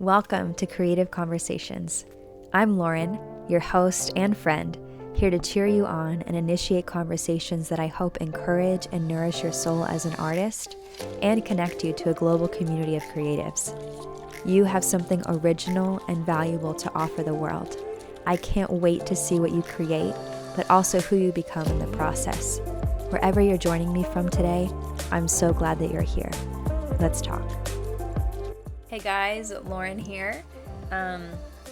Welcome to Creative Conversations. I'm Lauren, your host and friend, here to cheer you on and initiate conversations that I hope encourage and nourish your soul as an artist and connect you to a global community of creatives. You have something original and valuable to offer the world. I can't wait to see what you create, but also who you become in the process. Wherever you're joining me from today, I'm so glad that you're here. Let's talk. Hey guys, Lauren here.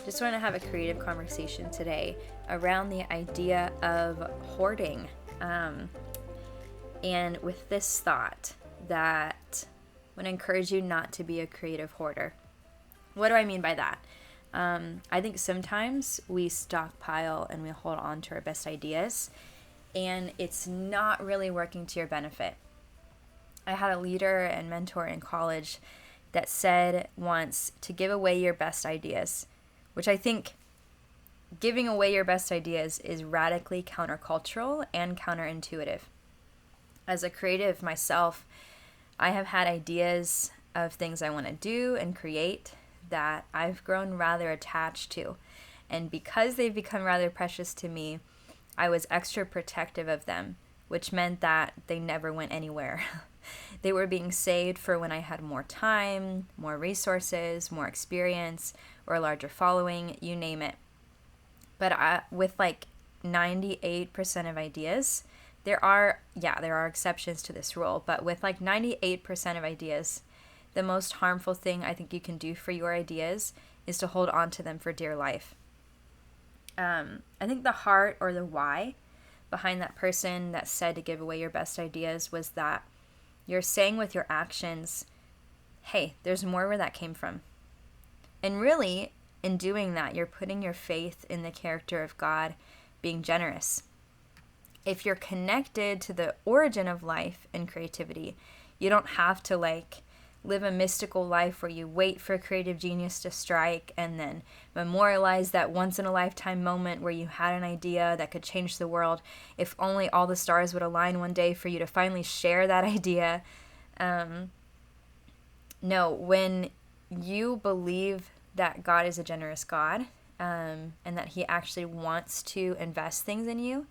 Just want to have a creative conversation today around the idea of hoarding. And with this thought that I want to encourage you not to be a creative hoarder. What do I mean by that? I think sometimes we stockpile and we hold on to our best ideas, and it's not really working to your benefit. I had a leader and mentor in college that said once to give away your best ideas, which I think giving away your best ideas is radically countercultural and counterintuitive. As a creative myself, I have had ideas of things I want to do and create that I've grown rather attached to. And because they've become rather precious to me, I was extra protective of them, which meant that they never went anywhere. They were being saved for when I had more time, more resources, more experience, or a larger following, you name it. But with like 98% of ideas, there are exceptions to this rule, but with like 98% of ideas, the most harmful thing I think you can do for your ideas is to hold on to them for dear life. I think the heart or the why behind that person that said to give away your best ideas was that you're saying with your actions, hey, there's more where that came from. And really, in doing that, you're putting your faith in the character of God being generous. If you're connected to the origin of life and creativity, you don't have to live a mystical life where you wait for creative genius to strike and then memorialize that once-in-a-lifetime moment where you had an idea that could change the world. If only all the stars would align one day for you to finally share that idea. No, when you believe that God is a generous God, and that He actually wants to invest things in you,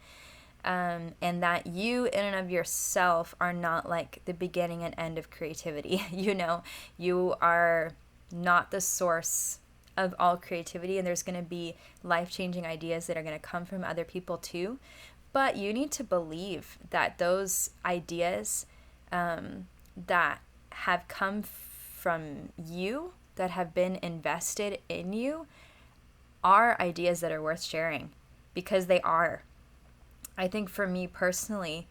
and that you in and of yourself are not like the beginning and end of creativity. You are not the source of all creativity, and there's going to be life-changing ideas that are going to come from other people too. But you need to believe that those ideas that have come from you, that have been invested in you, are ideas that are worth sharing, because they are. I think for me personally,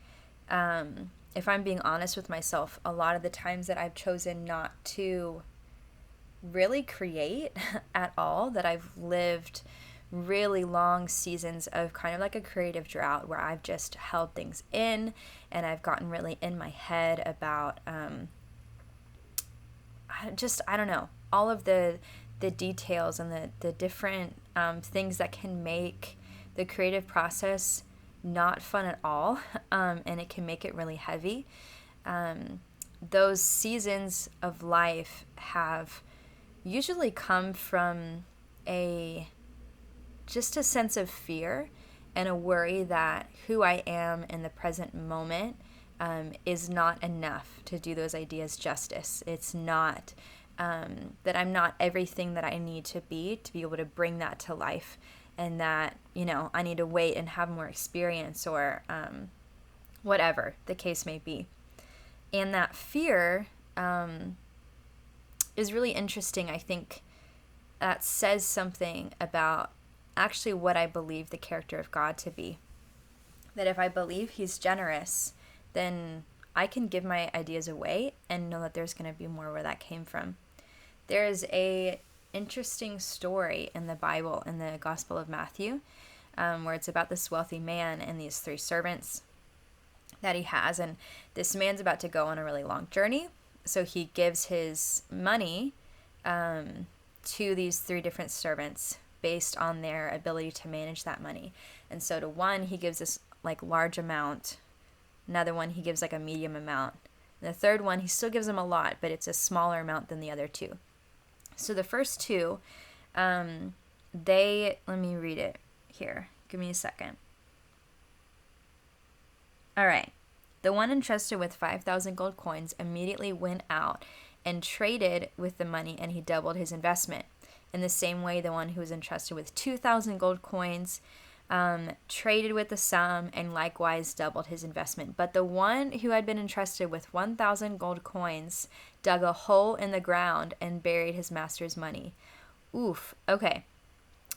if I'm being honest with myself, a lot of the times that I've chosen not to really create at all, that I've lived really long seasons of kind of like a creative drought where I've just held things in and I've gotten really in my head about I don't know, all of the details and the different things that can make the creative process not fun at all, and it can make it really heavy. Those seasons of life have usually come from just a sense of fear and a worry that who I am in the present moment is not enough to do those ideas justice. It's not that I'm not everything that I need to be able to bring that to life. And that, I need to wait and have more experience or whatever the case may be. And that fear is really interesting. I think that says something about actually what I believe the character of God to be. That if I believe He's generous, then I can give my ideas away and know that there's going to be more where that came from. There's a interesting story in the Bible, in the Gospel of Matthew, where it's about this wealthy man and these 3 servants that he has. And this man's about to go on a really long journey, so he gives his money to these 3 different servants based on their ability to manage that money. And so to one, he gives this large amount. Another one, he gives a medium amount. And the third one, he still gives them a lot, but it's a smaller amount than the other 2. So the first two, let me read it here. Give me a second. All right. The one entrusted with 5,000 gold coins immediately went out and traded with the money, and he doubled his investment. In the same way, the one who was entrusted with 2,000 gold coins traded with the sum and likewise doubled his investment. But the one who had been entrusted with 1,000 gold coins dug a hole in the ground and buried his master's money. Oof. Okay.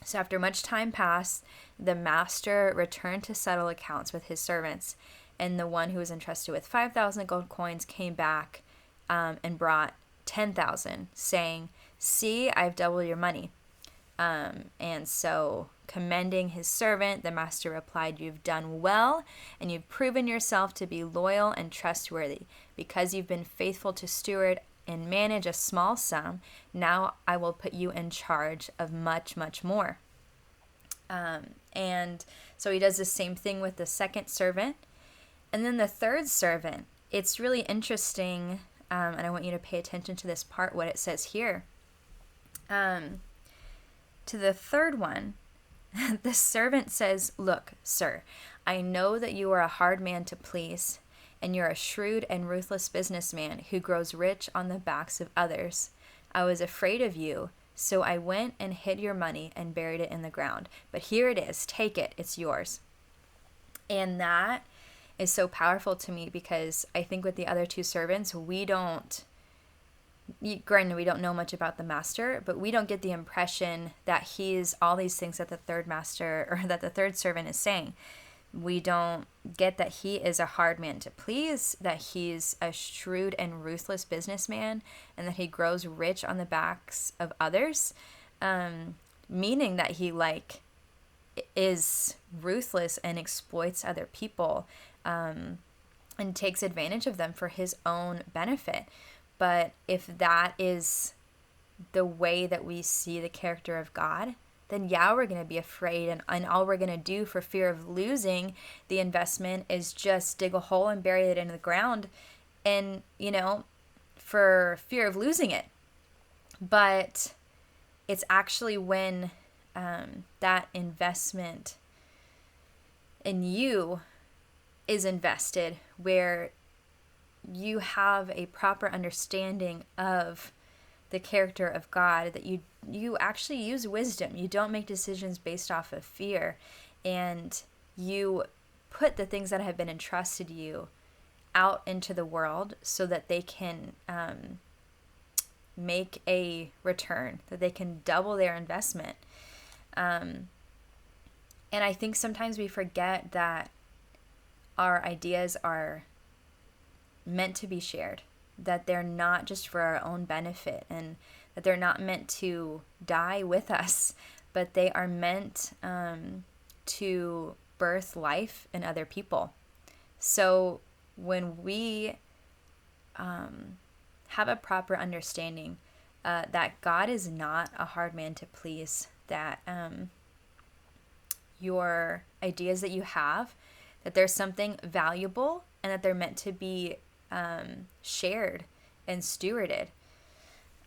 So after much time passed, the master returned to settle accounts with his servants. And the one who was entrusted with 5,000 gold coins came back and brought 10,000, saying, "See, I've doubled your money." And so, commending his servant, the master replied, "You've done well, and you've proven yourself to be loyal and trustworthy. Because you've been faithful to steward and manage a small sum, now I will put you in charge of much, much more." And so he does the same thing with the second servant. And then the third servant, it's really interesting, and I want you to pay attention to this part, what it says here. To the third one, the servant says, "Look, sir, I know that you are a hard man to please, and you're a shrewd and ruthless businessman who grows rich on the backs of others. I was afraid of you, so I went and hid your money and buried it in the ground. But here it is. Take it. It's yours." And that is so powerful to me, because I think with the other two servants, granted, we don't know much about the master, but we don't get the impression that he's all these things that the third master or that the third servant is saying. We don't get that he is a hard man to please, that he's a shrewd and ruthless businessman, and that he grows rich on the backs of others, meaning that he is ruthless and exploits other people, and takes advantage of them for his own benefit. But if that is the way that we see the character of God, then we're going to be afraid, and all we're going to do for fear of losing the investment is just dig a hole and bury it in the ground, and, for fear of losing it. But it's actually when that investment in you is invested, where you have a proper understanding of the character of God, that you actually use wisdom. You don't make decisions based off of fear, and you put the things that have been entrusted you out into the world so that they can make a return, that they can double their investment. And I think sometimes we forget that our ideas are meant to be shared, that they're not just for our own benefit, and that they're not meant to die with us, but they are meant to birth life in other people. So when we have a proper understanding that God is not a hard man to please, that your ideas that you have, that there's something valuable, and that they're meant to be shared and stewarded.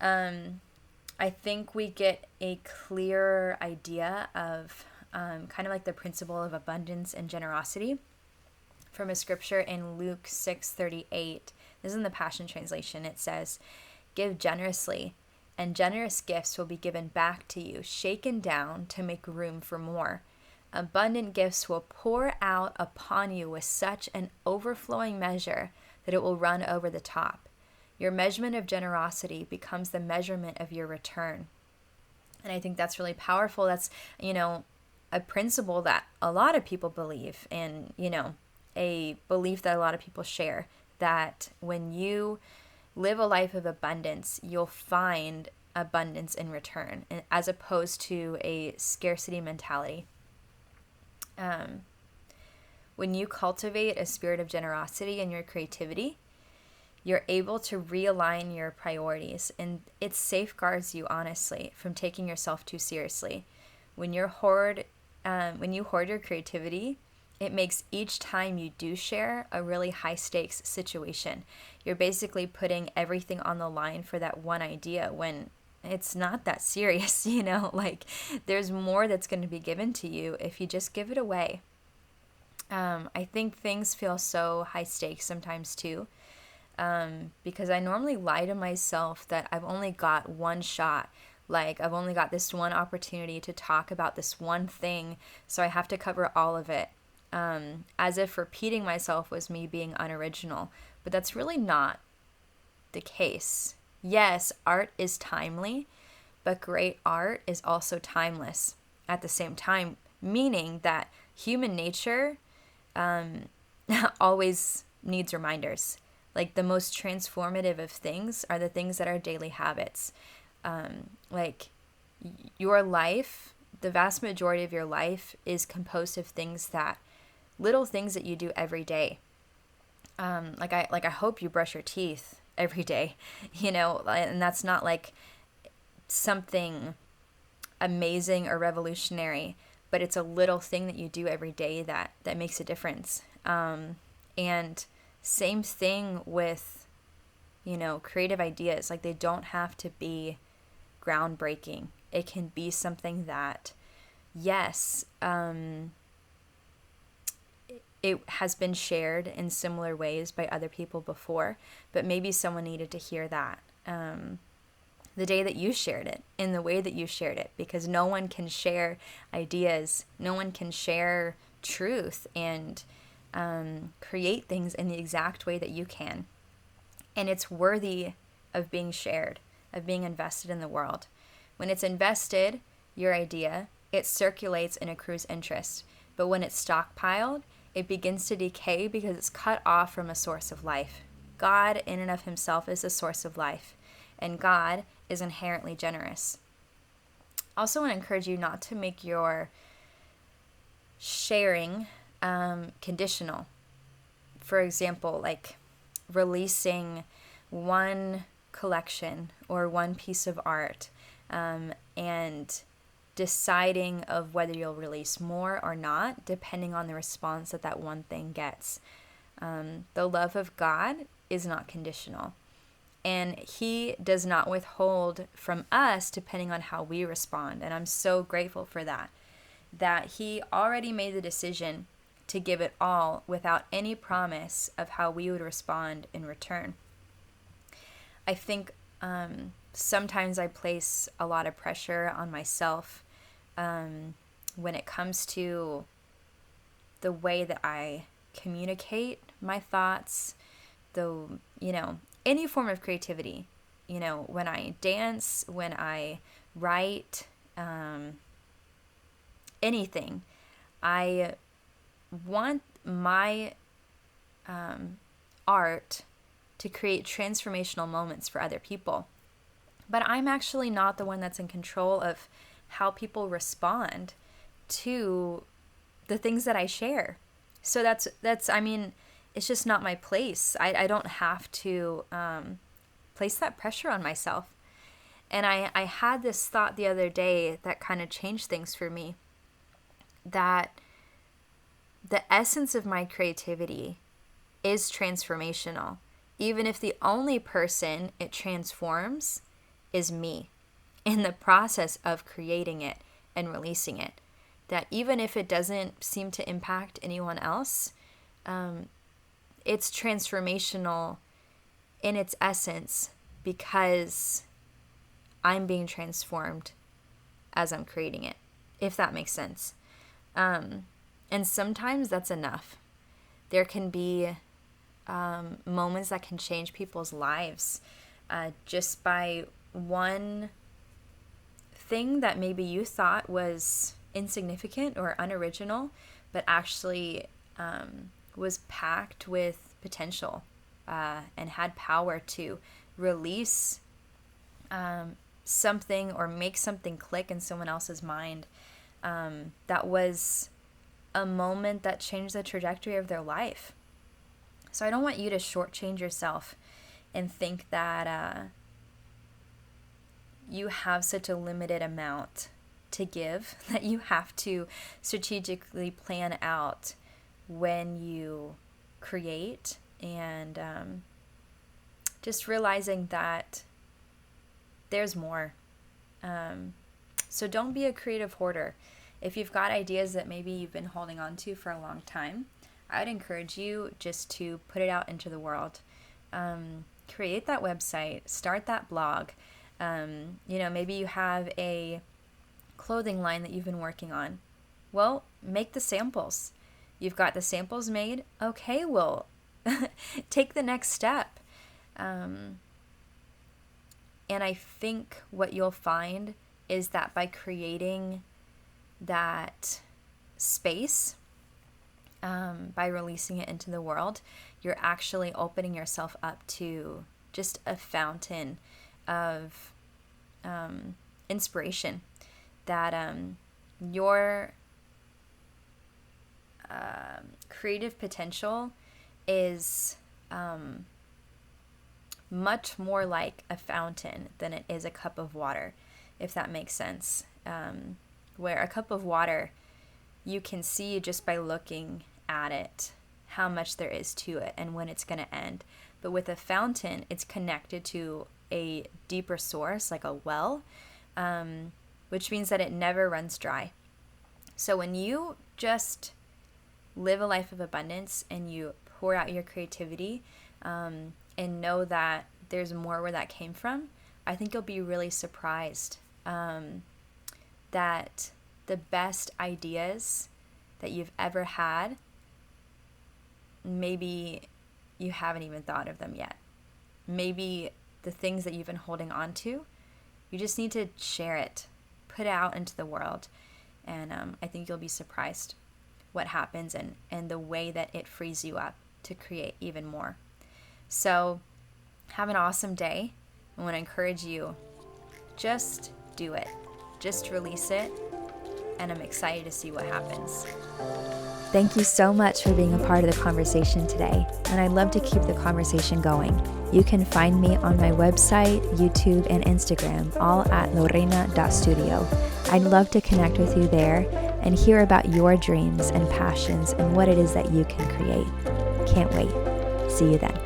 I think we get a clearer idea of kind of like the principle of abundance and generosity from a scripture in Luke 6:38. This is in the Passion Translation. It says, "Give generously, and generous gifts will be given back to you, shaken down to make room for more. Abundant gifts will pour out upon you with such an overflowing measure that it will run over the top. Your measurement of generosity becomes the measurement of your return." And I think that's really powerful. That's, a principle that a lot of people believe, and, a belief that a lot of people share, that when you live a life of abundance, you'll find abundance in return, as opposed to a scarcity mentality. When you cultivate a spirit of generosity in your creativity, you're able to realign your priorities, and it safeguards you, honestly, from taking yourself too seriously. When you hoard your creativity, it makes each time you do share a really high stakes situation. You're basically putting everything on the line for that one idea, when it's not that serious, like there's more that's going to be given to you if you just give it away. I think things feel so high stakes sometimes too, because I normally lie to myself that I've only got one shot. Like, I've only got this one opportunity to talk about this one thing, so I have to cover all of it. As if repeating myself was me being unoriginal. But that's really not the case. Yes, art is timely, but great art is also timeless at the same time, meaning that human nature always needs reminders. Like, the most transformative of things are the things that are daily habits. Like, your life, the vast majority of your life is composed of little things that you do every day. I hope you brush your teeth every day, and that's not like something amazing or revolutionary, but it's a little thing that you do every day that makes a difference. And same thing with, creative ideas. Like, they don't have to be groundbreaking. It can be something that, yes, it has been shared in similar ways by other people before, but maybe someone needed to hear that the day that you shared it, in the way that you shared it, because no one can share ideas, no one can share truth and create things in the exact way that you can. And it's worthy of being shared, of being invested in the world. When it's invested, your idea, it circulates and accrues interest. But when it's stockpiled, it begins to decay because it's cut off from a source of life. God, in and of himself, is a source of life, and God is inherently generous. Also, want to encourage you not to make your sharing conditional. For example, like releasing one collection or one piece of art and deciding of whether you'll release more or not, depending on the response that one thing gets. The love of God is not conditional, and he does not withhold from us depending on how we respond. And I'm so grateful for that he already made the decision to give it all without any promise of how we would respond in return. I think sometimes I place a lot of pressure on myself when it comes to the way that I communicate my thoughts, any form of creativity, when I dance, when I write, anything. I want my art to create transformational moments for other people. But I'm actually not the one that's in control of how people respond to the things that I share. So that's it's just not my place. I don't have to place that pressure on myself. And I had this thought the other day that kind of changed things for me, that the essence of my creativity is transformational, even if the only person it transforms is me in the process of creating it and releasing it. That even if it doesn't seem to impact anyone else, it's transformational in its essence because I'm being transformed as I'm creating it, if that makes sense. And sometimes that's enough. There can be moments that can change people's lives just by one thing that maybe you thought was insignificant or unoriginal, but actually was packed with potential and had power to release something or make something click in someone else's mind. That was a moment that changed the trajectory of their life. So I don't want you to shortchange yourself and think that you have such a limited amount to give that you have to strategically plan out when you create, and just realizing that there's more. So don't be a creative hoarder. If you've got ideas that maybe you've been holding on to for a long time, I would encourage you just to put it out into the world. Create that website, start that blog. Maybe you have a clothing line that you've been working on. Well, make the samples. You've got the samples made. Okay, well, take the next step. And I think what you'll find is that by creating that space, by releasing it into the world, you're actually opening yourself up to just a fountain of inspiration, that your creative potential is much more like a fountain than it is a cup of water, if that makes sense. Where a cup of water, you can see just by looking at it how much there is to it and when it's going to end. But with a fountain, it's connected to a deeper source, like a well, which means that it never runs dry. So when you just live a life of abundance and you pour out your creativity, and know that there's more where that came from, I think you'll be really surprised that the best ideas that you've ever had, maybe you haven't even thought of them yet. Maybe the things that you've been holding on to, you just need to share it, put it out into the world, and I think you'll be surprised what happens and the way that it frees you up to create even more. So have an awesome day. I want to encourage you, just do it. Just release it. And I'm excited to see what happens. Thank you so much for being a part of the conversation today. And I'd love to keep the conversation going. You can find me on my website, YouTube, and Instagram, all at LoReina.studio. I'd love to connect with you there and hear about your dreams and passions and what it is that you can create. Can't wait. See you then.